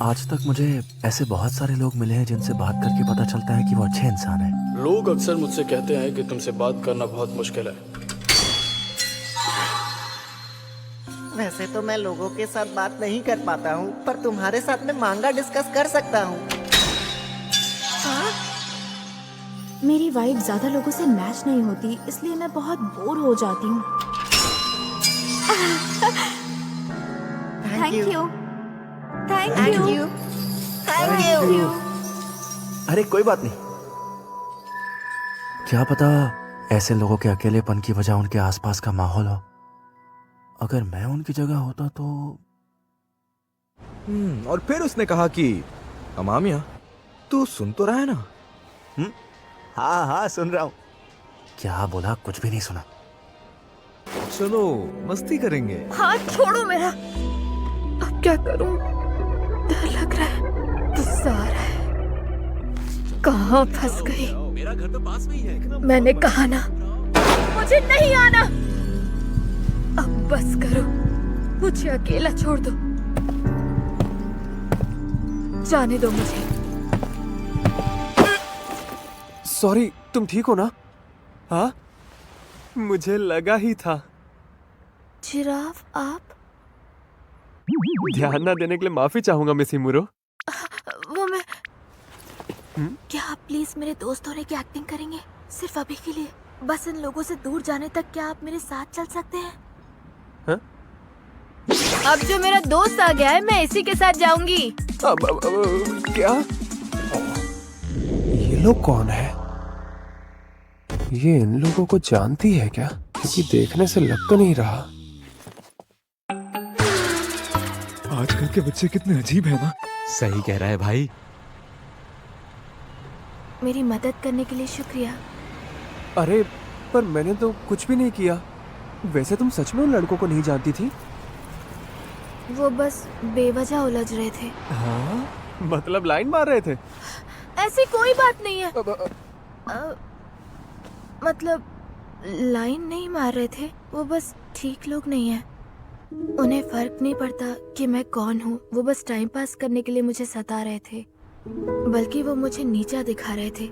आज तक मुझे ऐसे बहुत सारे लोग मिले हैं जिनसे बात करके पता चलता है कि वो अच्छे इंसान हैं। लोग अक्सर मुझसे कहते हैं कि तुमसे बात करना बहुत मुश्किल है। वैसे तो मैं लोगों के साथ बात नहीं कर पाता हूँ, पर तुम्हारे साथ में मांगा डिस्कस कर सकता हूँ। मेरी वाइब ज्यादा लोगों से मैच नहीं होती, इसलिए मैं बहुत बोर हो जाती हूँ। Thank you. Thank thank you. You. Thank you. अरे कोई बात नहीं। क्या पता ऐसे लोगों के अकेलेपन की वजह उनके आसपास का माहौल हो। अगर मैं उनकी जगह होता तो। और फिर उसने कहा कि अमामिया, तू सुन तो रहा है ना? हाँ हाँ सुन रहा हूँ। क्या बोला? कुछ भी नहीं सुना। चलो मस्ती करेंगे। हाथ छोड़ो मेरा। अब क्या करूं? डर लग रहा है, गुस्सा आ रहा है। कहाँ फंस गई? मेरा घर तो पास में ही है। मैंने कहा ना, मुझे नहीं आना। अब बस करो, मुझे अकेला छोड़ दो। जाने दो मुझे। सॉरी, तुम ठीक हो ना? हाँ, मुझे लगा ही था। जिराफ आप? ध्यान ना देने के लिए माफी चाहूंगा मिस हिमुरो। वो मैं क्या आप प्लीज मेरे दोस्त होने की एक्टिंग करेंगे? सिर्फ अभी के लिए, बस इन लोगों से दूर जाने तक क्या आप मेरे साथ चल सकते हैं? हाँ? अब जो मेरा दोस्त आ गया है, मैं इसी के साथ जाऊंगी। क्या? ये लोग कौन है? ये इन लोगों को जानती है क्या? क्योंकि देखने से लग तो नहीं रहा। आजकल के बच्चे कितने अजीब है ना। सही कह रहा है भाई। मेरी मदद करने के लिए शुक्रिया। अरे पर मैंने तो कुछ भी नहीं किया। वैसे तुम सच में उन लड़कों को नहीं जानती थी? वो बस बेवजह उलझ रहे थे। हाँ, मतलब लाइन मार रहे थे? ऐसी कोई बात नहीं है। मतलब लाइन नहीं मार रहे थे, वो बस ठीक लोग नहीं है। उन्हें फर्क नहीं पड़ता कि मैं कौन हूँ। वो बस टाइम पास करने के लिए मुझे सता रहे थे, बल्कि वो मुझे नीचा दिखा रहे थे।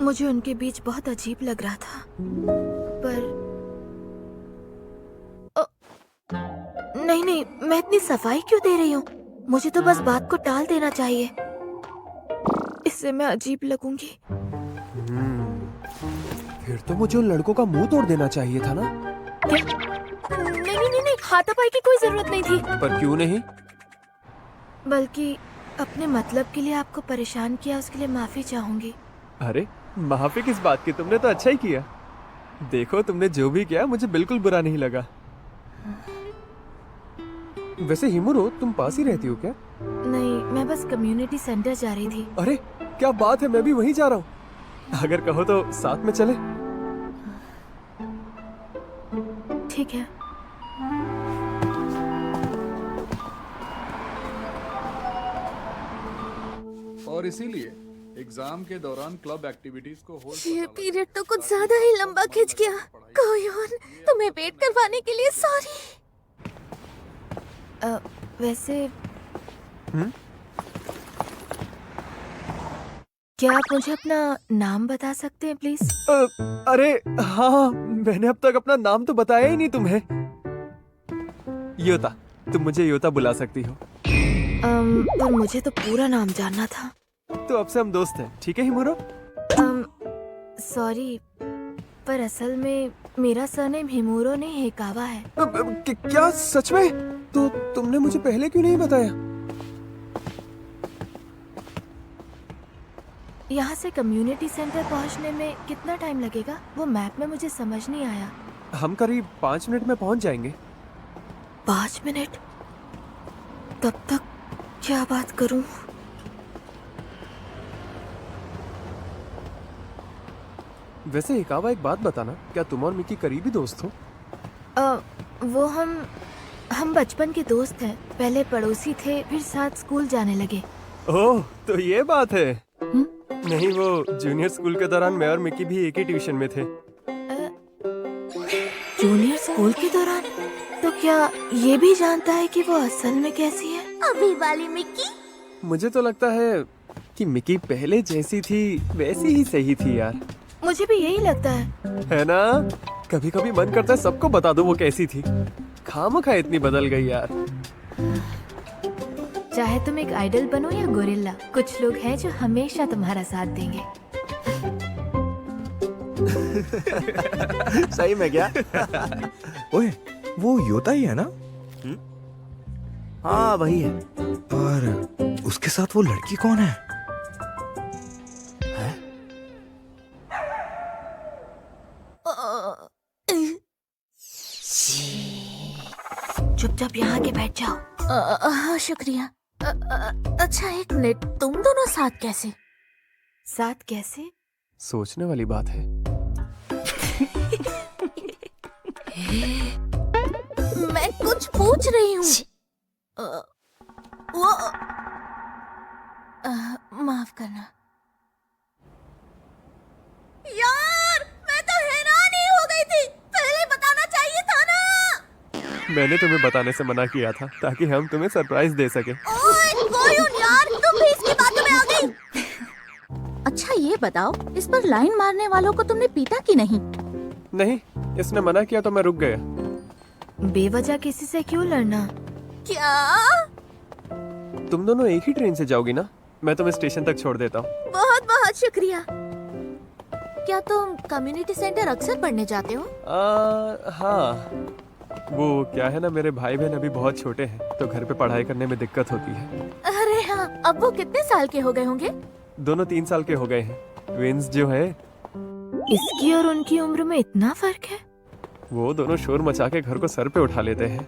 मुझे उनके बीच बहुत अजीब लग रहा था, पर नहीं नहीं, मैं इतनी सफाई क्यों दे रही हूँ? मुझे तो बस बात को टाल देना चाहिए, इससे मैं अजीब लगूंगी। फिर तो मुझे उन लड़कों का मुंह तोड़ देना चाहिए था ना? नहीं नहीं नहीं, हाथापाई की कोई जरूरत नहीं थी। पर क्यों नहीं? बल्कि अपने मतलब के लिए आपको परेशान किया, उसके लिए माफी चाहूंगी। अरे माफी किस बात की? तुमने तो अच्छा ही किया। देखो, तुमने जो भी किया मुझे बिल्कुल बुरा नहीं लगा। वैसे हिमुरो, तुम पास ही रहती हो क्या? नहीं, मैं बस कम्युनिटी सेंटर जा रही थी। अरे क्या बात है, मैं भी वहीं जा रहा हूँ। अगर कहो तो साथ में चले। ठीक है। और इसीलिए एग्जाम के दौरान क्लब एक्टिविटीज को होल्ड ये पीरियड तो कुछ ज्यादा ही लंबा खिंच गया। कोयोन, तुम्हें वेट करवाने के लिए सॉरी। वैसे क्या आप मुझे अपना नाम बता सकते हैं प्लीज? अरे हाँ, मैंने अब तक अपना नाम तो बताया ही नहीं तुम्हें। योता, तुम मुझे योता बुला सकती हो। पर मुझे तो पूरा नाम जानना था। तो अब से हम दोस्त हैं, ठीक है हिमुरो? सॉरी, पर असल में मेरा सरनेम हिमुरो नहीं हेकावा है। क्या सच में? तो तुमने मुझे पहले क्यों नहीं बताया? यहाँ से कम्युनिटी सेंटर पहुँचने में कितना टाइम लगेगा? वो मैप में मुझे समझ नहीं आया। हम करीब 5 मिनट में पहुँच जाएंगे। 5 मिनट? तब तक क्या बात करूं? वैसे हिकावा, एक बात बताना, क्या तुम और मिकी करीबी दोस्त हो? वो हम बचपन के दोस्त हैं। पहले पड़ोसी थे, फिर साथ स्कूल जाने लगे। ओह, तो ये बात है। नहीं, वो जूनियर स्कूल के दौरान मैं और मिकी भी एक ही ट्यूशन में थे। जूनियर स्कूल के दौरान? तो क्या ये भी जानता है कि वो असल में कैसी है? अभी वाली मिक्की। मुझे तो लगता है कि मिकी पहले जैसी थी वैसी ही सही थी यार। मुझे भी यही लगता है ना? कभी कभी मन करता है सबको बता दो वो कैसी थी। खामखा इतनी बदल गई यार। चाहे तुम एक आइडल बनो या गोरिल्ला, कुछ लोग हैं जो हमेशा तुम्हारा साथ देंगे। सही में क्या? ओए, वो योता ही है ना? हाँ वही है। पर उसके साथ वो लड़की कौन है? चुपचाप यहाँ के बैठ जाओ। हाँ शुक्रिया। अच्छा एक मिनट, तुम दोनों साथ कैसे? साथ कैसे? सोचने वाली बात है। मैं कुछ पूछ रही हूँ। वो माफ करना यार, मैं तो हैरान ही हो गई थी। पहले बताना चाहिए था ना। मैंने तुम्हें बताने से मना किया था ताकि हम तुम्हें सरप्राइज दे सके। ओए कोयुन यार, तुम भी इसकी बातों में आ गई। अच्छा ये बताओ, इस पर लाइन मारने वालों को तुमने पीटा कि नहीं? नहीं, इसने मना किया तो मैं रुक गया। बेवजह किसी से क्यों लड़ना? क्या? तुम दोनों एक ही ट्रेन से जाओगी ना? मैं तुम्हें स्टेशन तक छोड़ देता हूँ। बहुत बहुत शुक्रिया। क्या तुम कम्युनिटी सेंटर अक्सर पढ़ने जाते हो? हाँ, वो क्या है ना, मेरे भाई बहन अभी बहुत छोटे हैं तो घर पे पढ़ाई करने में दिक्कत होती है। अरे हाँ, अब वो कितने साल के हो गए होंगे? दोनों 3 साल के हो गए हैं। ट्विंस जो है। इसकी और उनकी उम्र में इतना फर्क है? वो दोनों शोर मचा के घर को सर पे उठा लेते हैं,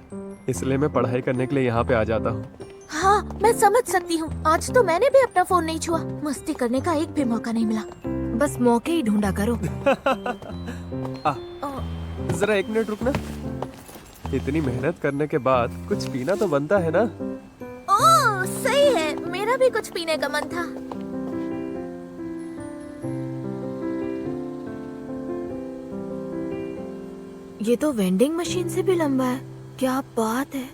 इसलिए मैं पढ़ाई करने के लिए यहाँ पे आ जाता हूँ। हाँ मैं समझ सकती हूँ। आज तो मैंने भी अपना फोन नहीं छुआ। मस्ती करने का एक भी मौका नहीं मिला। बस मौके ही ढूंढा करो। जरा 1 मिनट रुकना। इतनी मेहनत करने के बाद कुछ पीना तो बनता है ना? ओह सही है, मेरा भी कुछ पीने का मन था। ये तो वेंडिंग मशीन से भी लंबा है। क्या बात है,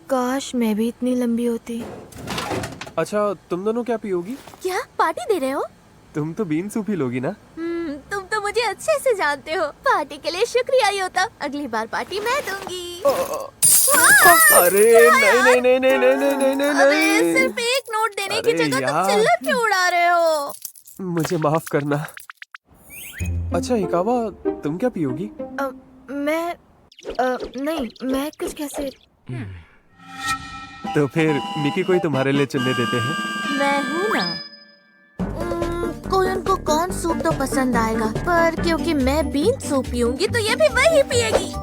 काश मैं भी इतनी लंबी होती। अच्छा, तुम दोनों क्या पियोगी? क्या पार्टी दे रहे हो? तुम तो बीन सूप ही लोगी ना? तुम तो मुझे अच्छे से जानते हो। पार्टी के लिए शुक्रिया योता। अगली बार पार्टी मैं दूंगी। अरे नहीं नहीं नहीं नहीं नहीं नहीं नहीं नहीं अरे नहीं। सिर्फ एक नोट देने की अरे जगह तुम यार। चिल्लर क्यों उड़ा रहे हो? मुझे माफ करना। अच्छा हिकावा, तुम क्या पियोगी? नहीं, मैं कुछ कैसे। तो फिर मिकी को ही तुम्हारे लिए चुनने देते हैं। मैं हूँ ना। कोई उनको कौन सूप तो पसंद आएगा, पर क्योंकि मैं बीन सूप पीऊंगी तो ये भी वही पिएगी।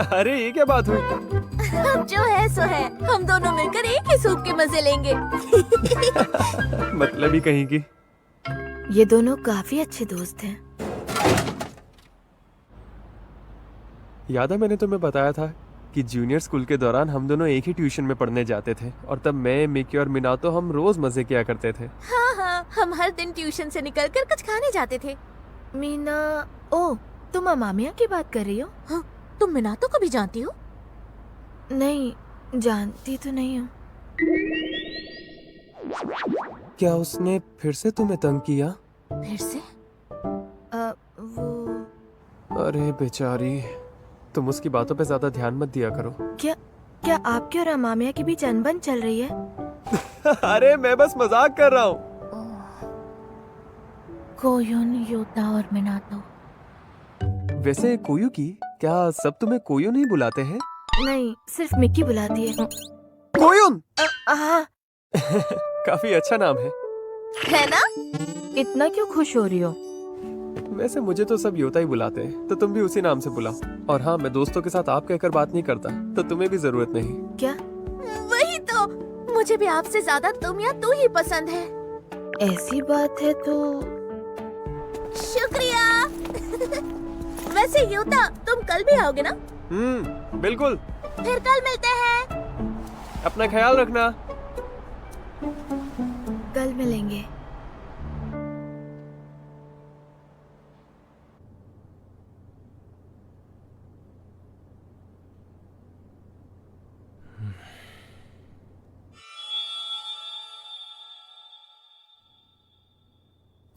अरे ये क्या बात हुई? अब जो है सो है, हम दोनों मिलकर एक ही सूप के मजे लेंगे। मतलब ही कहीं की। ये दोनों काफी अच्छे दोस्त हैं। याद है मैंने तुम्हें बताया था कि जूनियर स्कूल के दौरान हम दोनों एक ही ट्यूशन में पढ़ने जाते थे और तब मैं, मिकी और मिनातो हम रोज मजे किया करते थे। हाँ हाँ, हम हर दिन ट्यूशन से निकलकर कुछ खाने जाते थे। मीना, ओ तुम अमामिया की बात कर रही हो? हाँ, तुम मिनातो को भी जानती हो? नहीं, जानती तो नहीं हूँ। क्या उसने फिर से तुम्हें तंग किया? फिर से? वो अरे बेचारी, तुम उसकी बातों पे ज्यादा ध्यान मत दिया करो। क्या आपके और अमामिया के बीच अनबन चल रही है? अरे मैं बस मजाक कर रहा हूँ। कोयुन, योता और मिनातो। वैसे कोयू की, क्या सब तुम्हें कोयू नहीं बुलाते हैं? नहीं, सिर्फ मिक्की बुलाती है। कोयुन। हाँ। काफी अच्छा नाम है ना? इतना क्यों खुश हो रही हो? वैसे मुझे तो सब योता ही बुलाते हैं, तो तुम भी उसी नाम से बुलाओ। और हाँ, मैं दोस्तों के साथ आप कहकर बात नहीं करता, तो तुम्हें भी जरूरत नहीं। क्या? वही तो, मुझे भी आपसे ज्यादा तुम या तू ही पसंद है। ऐसी बात है तो शुक्रिया। वैसे योता, तुम कल भी आओगे ना? बिल्कुल। फिर कल मिलते हैं। अपना ख्याल रखना। कल मिलेंगे।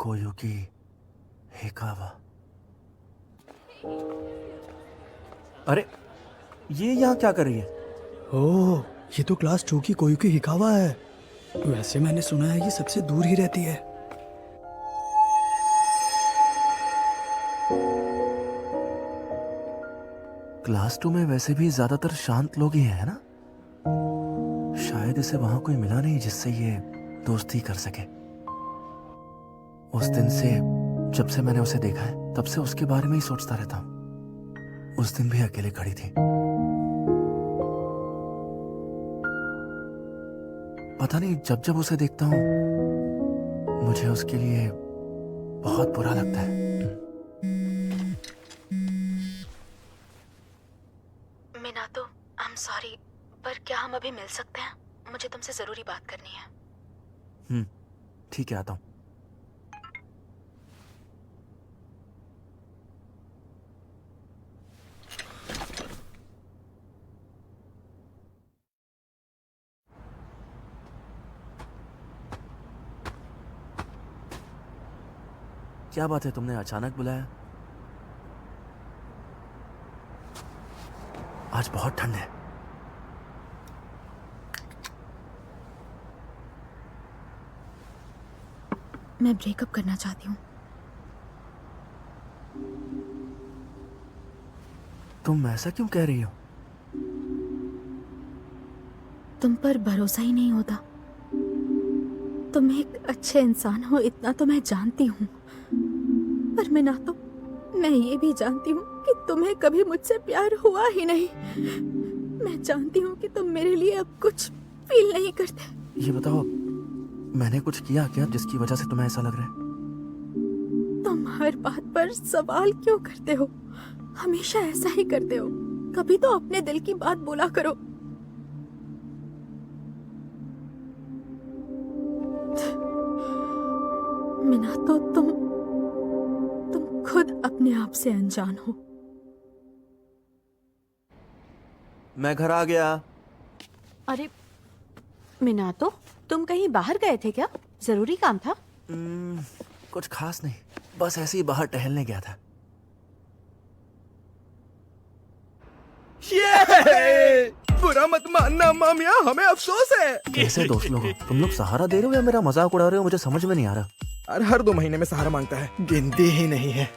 कोयुकी हिकावा। अरे ये यहाँ क्या कर रही है? ओह, ये तो क्लास 2 की कोयुकी हिकावा है। वैसे मैंने सुना है ये सबसे दूर ही रहती है। क्लास 2 में वैसे भी ज्यादातर शांत लोग ही हैं, है ना? शायद इसे वहां कोई मिला नहीं जिससे ये दोस्ती कर सके। उस दिन से, जब से मैंने उसे देखा है, तब से उसके बारे में ही सोचता रहता हूँ। उस दिन भी अकेले खड़ी थी। पता नहीं, जब जब उसे देखता हूँ मुझे उसके लिए बहुत बुरा लगता है। मीनातो, आई एम सॉरी, पर क्या हम अभी मिल सकते हैं? मुझे तुमसे जरूरी बात करनी है। ठीक है, आता हूँ। क्या बात है, तुमने अचानक बुलाया? आज बहुत ठंड है। मैं ब्रेकअप करना चाहती हूँ। तुम ऐसा क्यों कह रही हो? तुम पर भरोसा ही नहीं होता। तुम एक अच्छे इंसान हो, इतना तो मैं जानती हूँ। पर मीनातो, मैं ये भी जानती हूँ कि तुम्हें कभी मुझसे प्यार हुआ ही नहीं। मैं जानती हूँ कि तुम मेरे लिए अब कुछ फील नहीं करते। ये बताओ, मैंने कुछ किया क्या जिसकी वजह से तुम्हें ऐसा लग रहा है? तुम हर बात पर सवाल क्यों करते हो? हमेशा ऐसा ही करते हो। कभी तो अपने दिल की बात बोला करो। मीनातो, तुम खुद अपने आप से अनजान हो। मैं घर आ गया। अरे मीनातो, तुम कहीं बाहर गए थे क्या? जरूरी काम था? कुछ खास नहीं, बस ऐसे ही बाहर टहलने गया था। ये बुरा मत मानना मामिया, हमें अफसोस है। कैसे दोस्त लोग हो? तुम लोग सहारा दे रहे हो या मेरा मजाक उड़ा रहे हो? मुझे समझ में नहीं आ रहा। अरे हर 2 महीने में सहारा मांगता है। गिनती ही नहीं है।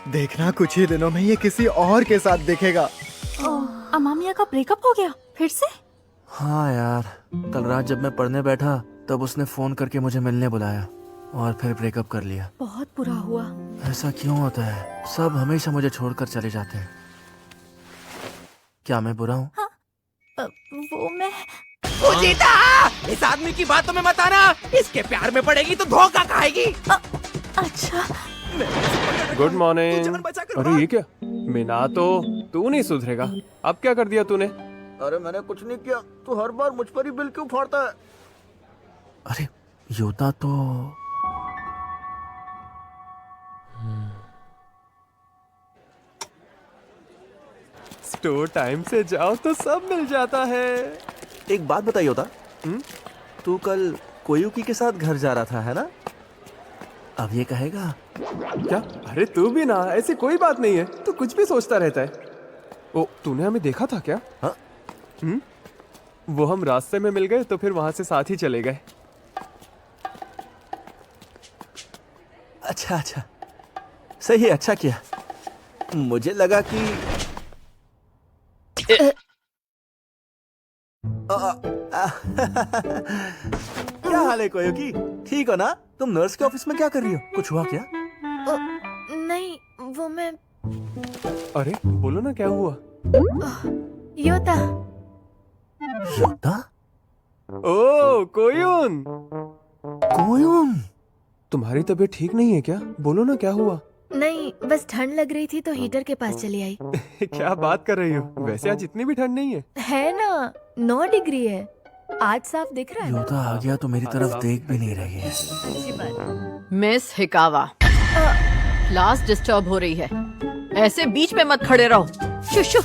देखना, कुछ ही दिनों में ये किसी और के साथ दिखेगा। अमामिया का ब्रेकअप हो गया फिर से? हाँ यार, कल रात जब मैं पढ़ने बैठा तब उसने फोन करके मुझे मिलने बुलाया और फिर ब्रेकअप कर लिया। बहुत बुरा हुआ। ऐसा क्यों होता है? सब हमेशा मुझे छोड़कर चले जाते हैं। क्या मैं बुरा हूँ? हाँ, वो मैं उचिता, इस आदमी की बातों में मत आना। इसके प्यार में पड़ेगी तो धोखा खाएगी। अच्छा। गुड तू मॉर्निंग। जान बचा कर अरे भाग। ये क्या? मीनातो, तू नहीं सुधरेगा। अब क्या कर दिया तूने? अरे मैंने कुछ नहीं किया, तू हर बार मुझ पर ही बिल क्यों फाड़ता है? अरे योता तो स्टोर टाइम से जाओ तो सब मिल जाता है। एक बात बताइए योता, तू कल कोयुकी के साथ घर जा रहा था, है ना? अब ये कहेगा क्या? अरे तू भी ना, ऐसी कोई बात नहीं है। तू कुछ भी सोचता रहता है। ओ, तूने हमें देखा था क्या? हाँ? वो हम रास्ते में मिल गए तो फिर वहां से साथ ही चले गए। अच्छा अच्छा, सही है, अच्छा किया। मुझे लगा कि क्या हाल है कोयुकी? ठीक हो ना? तुम नर्स के ऑफिस में क्या कर रही हो? कुछ हुआ क्या? नहीं, वो मैं अरे बोलो ना, क्या हुआ? योता। योता? ओ कोयुन, कोयुन? तुम्हारी तबीयत ठीक नहीं है क्या? बोलो ना, क्या हुआ? नहीं, बस ठंड लग रही थी तो हीटर के पास चली आई। क्या बात कर रही हो? वैसे आज इतनी भी ठंड नहीं है। है ना, 9 डिग्री है। आज साफ दिख रहा है। योता आ गया तो मेरी तरफ देख भी नहीं रही है। मिस हिकावा, क्लास डिस्टर्ब हो रही है। ऐसे बीच में मत खड़े रहो। शुशु।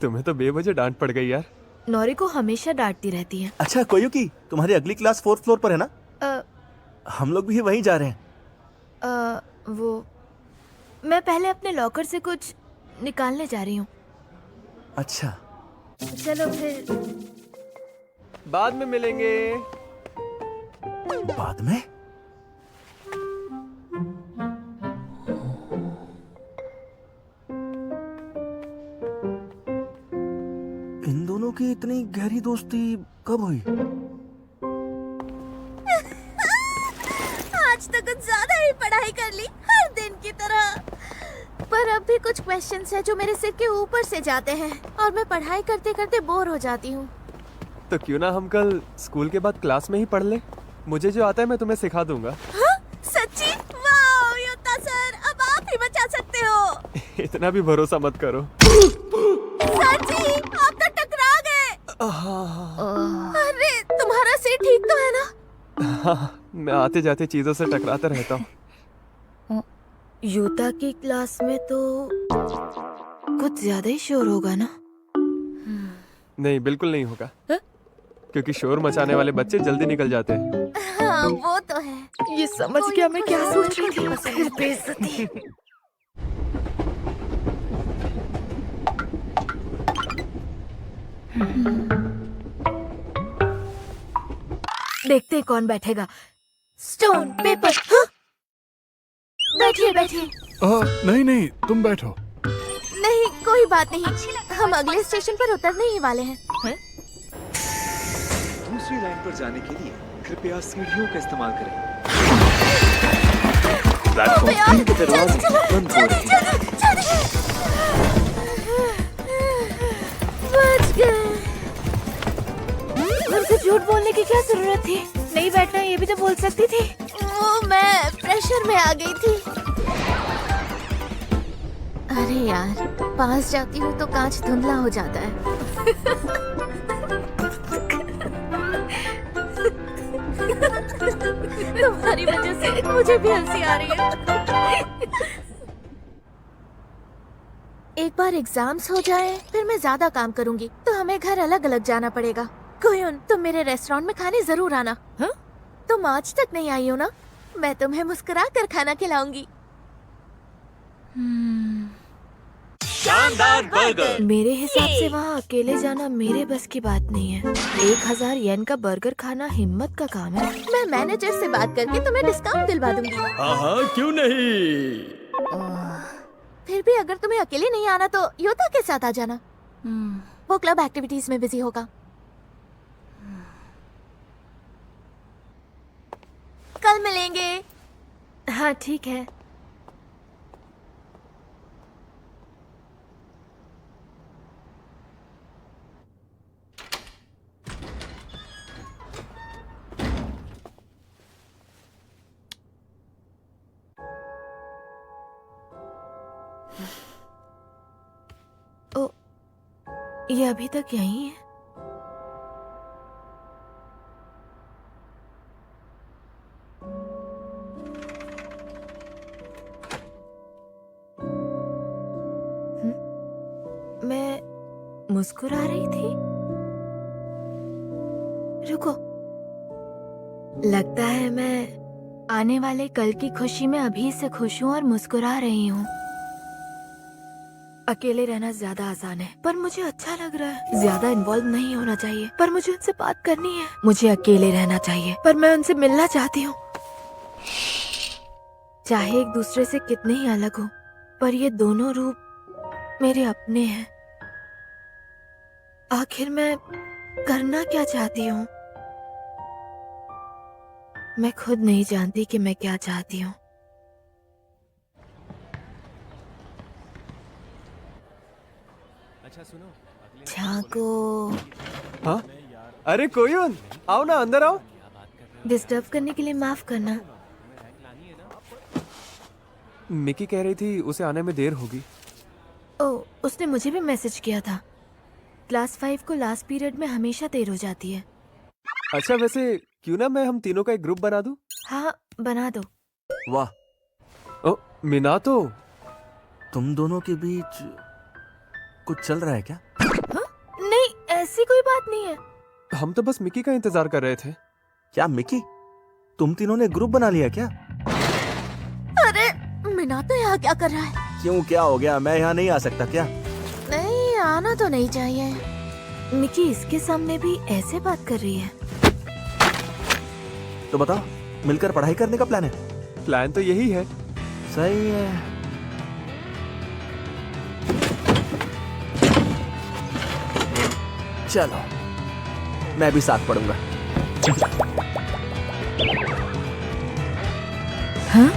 तुम्हें तो बेवजह डांट पड़ गई यार। नौरी को हमेशा डांटती रहती है। अच्छा कोयुकी, तुम्हारी अगली क्लास 4th फ्लोर पर है ना? हम लोग भी वहीं जा रहे हैं। वो मैं पहले अपने लॉकर से कुछ निकालने जा रही हूँ। अच्छा, चलो फिर। बाद में मिलेंगे। बाद में? इन दोनों की इतनी गहरी दोस्ती कब हुई? आज तो कुछ ज्यादा ही पढ़ाई कर ली, हर दिन की तरह। पर अब भी कुछ क्वेश्चंस है जो मेरे सिर के ऊपर से जाते हैं और मैं पढ़ाई करते करते बोर हो जाती हूँ। तो क्यों ना हम कल स्कूल के बाद क्लास में ही पढ़ ले। मुझे जो आता है मैं तुम्हें सिखा दूंगा। हाँ? सच्ची? वाह योता सर, अब आप ही बचा सकते हो। इतना भी भरोसा मत करो। सर जी, आप तो टकरा गए। अरे तुम्हारा सिर ठीक तो है ना? हाँ, मैं आते जाते चीजों से टकराता रहता हूँ। यूता की क्लास में तो कुछ ज्यादा ही शोर होगा ना? नहीं, बिल्कुल नहीं होगा। क्योंकि शोर मचाने वाले बच्चे जल्दी निकल जाते हैं। हाँ वो तो है। ये समझ गया मैं क्या सोच रही थी। फिर बेइज्जती। देखते हैं कौन बैठेगा। Stone paper. हाँ? बैठिए बैठिए। नहीं नहीं, तुम बैठो। नहीं कोई बात नहीं, हम अगले स्टेशन पर उतरने ही वाले हैं। दूसरी लाइन पर जाने के लिए कृपया सीढ़ियों का इस्तेमाल करें। प्लेटफॉर्म 3 के दरवाजे बंद हो रहे हैं। बच गए। मुझसे झूठ बोलने की क्या जरूरत थी? नहीं बैठना ये भी तो बोल सकती थी। वो मैं प्रेशर में आ गई थी। अरे यार, पास जाती हूँ तो कांच धुंधला हो जाता है। तुम्हारी वजह से मुझे भी हंसी आ रही है। एक बार एग्जाम्स हो जाए फिर मैं ज्यादा काम करूंगी तो हमें घर अलग अलग जाना पड़ेगा। कोयुन, तुम मेरे रेस्टोरेंट में खाने जरूर आना। हाँ? तुम आज तक नहीं आई हो ना? मैं तुम्हें मुस्कुरा कर खाना खिलाऊंगी। शानदार बर्गर। मेरे हिसाब से वहाँ अकेले जाना मेरे बस की बात नहीं है। 1000 येन का बर्गर खाना हिम्मत का काम है। मैं मैनेजर से बात करके तुम्हें डिस्काउंट दिलवा दूंगी। हाँ, क्यों नहीं। फिर भी अगर तुम्हें अकेले नहीं आना तो योता के साथ आ जाना। वो क्लब एक्टिविटीज में बिजी होगा। कल मिलेंगे। हाँ ठीक है। ओ, ये अभी तक यहीं है। मैं मुस्कुरा रही थी। रुको, लगता है मैं आने वाले कल की खुशी में अभी से खुश हूँ और मुस्कुरा रही हूँ। अकेले रहना ज्यादा आसान है पर मुझे अच्छा लग रहा है। ज्यादा इन्वॉल्व नहीं होना चाहिए पर मुझे उनसे बात करनी है। मुझे अकेले रहना चाहिए पर मैं उनसे मिलना चाहती हूँ। चाहे एक दूसरे से कितने ही अलग हो पर ये दोनों रूप मेरे अपने हैं। आखिर मैं करना क्या चाहती हूँ? मैं खुद नहीं जानती कि मैं क्या चाहती हूँ। अच्छा सुनो, झांको। हाँ? अरे कोयुन, आओ ना, अंदर आओ। डिस्टर्ब करने के लिए माफ करना। मिकी कह रही थी उसे आने में देर होगी। ओ, उसने मुझे भी मैसेज किया था। क्लास 5 को लास्ट पीरियड में हमेशा देर हो जाती है। अच्छा वैसे क्यों ना मैं हम तीनों का एक ग्रुप बना दूं? हाँ बना दो। वाह। ओ मिनातो, तुम दोनों के बीच कुछ चल रहा है क्या? हाँ? नहीं, ऐसी कोई बात नहीं है। हम तो बस मिकी का इंतजार कर रहे थे। क्या मिकी? तुम तीनों ने ग्रुप बना लिया क्या? अरे मीना तो यहाँ क्या कर रहा है? क्यों, क्या हो गया? मैं यहाँ नहीं आ सकता क्या? नहीं, आना तो नहीं चाहिए। मिकी इसके सामने भी ऐसे बात कर रही है। तो बताओ, मिलकर पढ़ाई करने का प्लान है? प्लान तो यही है। सही है। चलो, मैं भी साथ पढ़ूंगा। हाँ?